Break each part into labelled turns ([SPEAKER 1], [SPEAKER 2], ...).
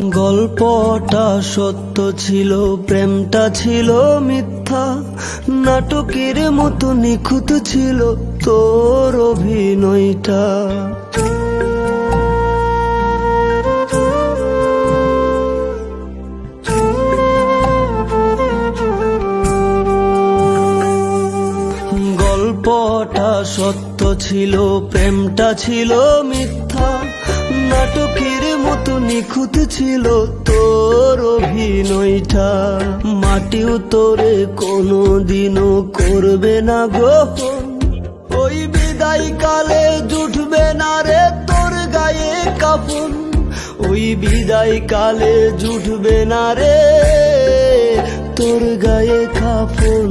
[SPEAKER 1] গল্পটা সত্য ছিল, প্রেমটা ছিল মিথ্যা, নাটকের মতো নিখুঁত ছিল তোর অভিনয়টা। গল্পটা সত্য ছিল, প্রেমটা ছিল মিথ্যা, নাটকের মতো নিখুঁত ছিল তোর অভিনয়টা। মাটিও তোরে কোনোদিনও করবে না গ্রহণ, ওই বিদায় কালে জুটবে না রে তোর গায়ে কাফন, ওই বিদায় কালে জুটবে না রে তোর গায়ে কাফন।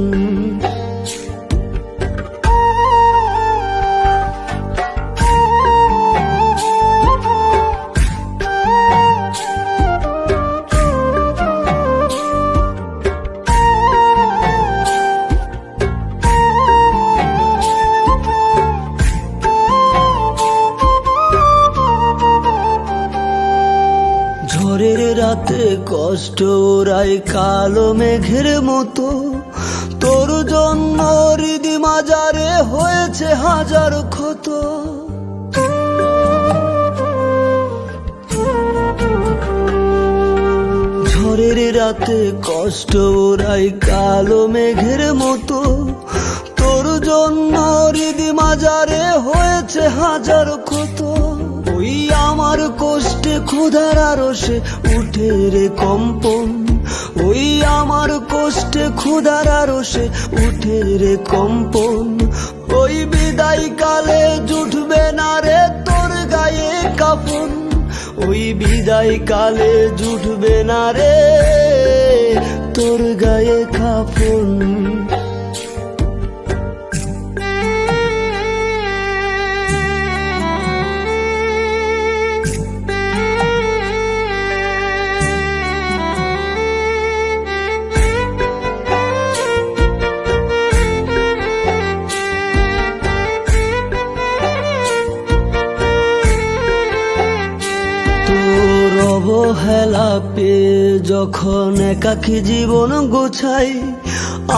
[SPEAKER 1] ঝড়ের রাতে কষ্ট ওরাই কালো মেঘের মতো, তোর জন্য হৃদি মাজারে হয়েছে হাজার ক্ষত। ঝড়ের রাতে কষ্ট ওরাই কালো মেঘের মতো, তোর জন্য হৃদি মাজারে হয়েছে হাজার ক্ষত। ওই আমার কষ্টে ক্ষুধার আরশে উঠে রে কম্পন, ওই আমার কষ্টে ক্ষুধার আরশে উঠে রে কম্পন, ওই বিদায় কালে জুটবে না রে তোর গায়ে কাফন, ওই বিদায় কালে জুটবে না রে তোর গায়ে কাফন। অবহেলা পেয়ে যখন একাকী জীবন গোছাই,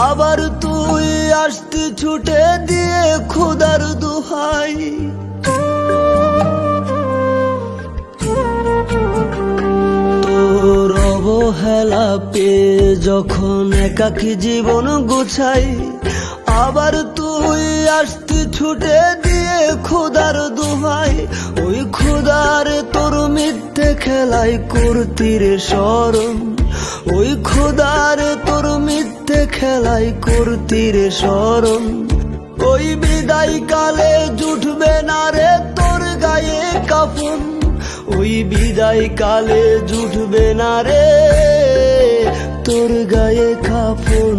[SPEAKER 1] আবার তুই আসতি ছুটে দিয়ে খোদার দোহাই। তোর অবহেলা পেয়ে যখন একাকী জীবন গোছাই, আবার তুই আসতি ছুটে দিয়ে খোদার দোহাই। ওই খোদার তোর মিথ্যে খেলায় করতি রে স্মরণ, ওই খোদার তোর মিথ্যে খেলায় করতি রে স্মরণ, ওই বিদায় কালে জুটবে না রে তোর গায়ে কাফন, ওই বিদায় কালে জুটবে না রে তোর গায়ে কাফন।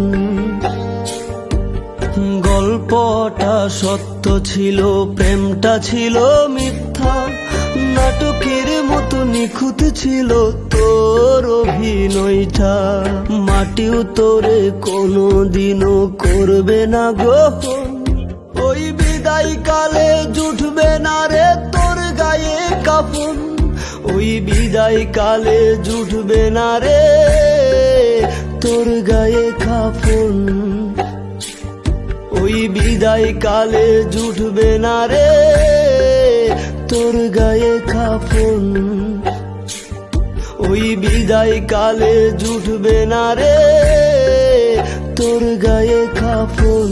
[SPEAKER 1] গল্পটা সত্য ছিল, প্রেমটা ছিল মিথ্যা, নাটকের মতো নিখুঁত ছিল তোর অভিনয়টা। মাটিও তোরে কোনোদিনও করবে না গ্রহণ, ওই বিদায় কালে জুটবে না রে তোর গায়ে কাফন, ওই বিদায় কালে জুটবে না রে তোর গায়ে কাফন, ওই বিদায় কালে জুটবে না রে তোর গায়ে কাফন, ওই বিদায় কালে জুটবে না রে তোর গায়ে কাফন।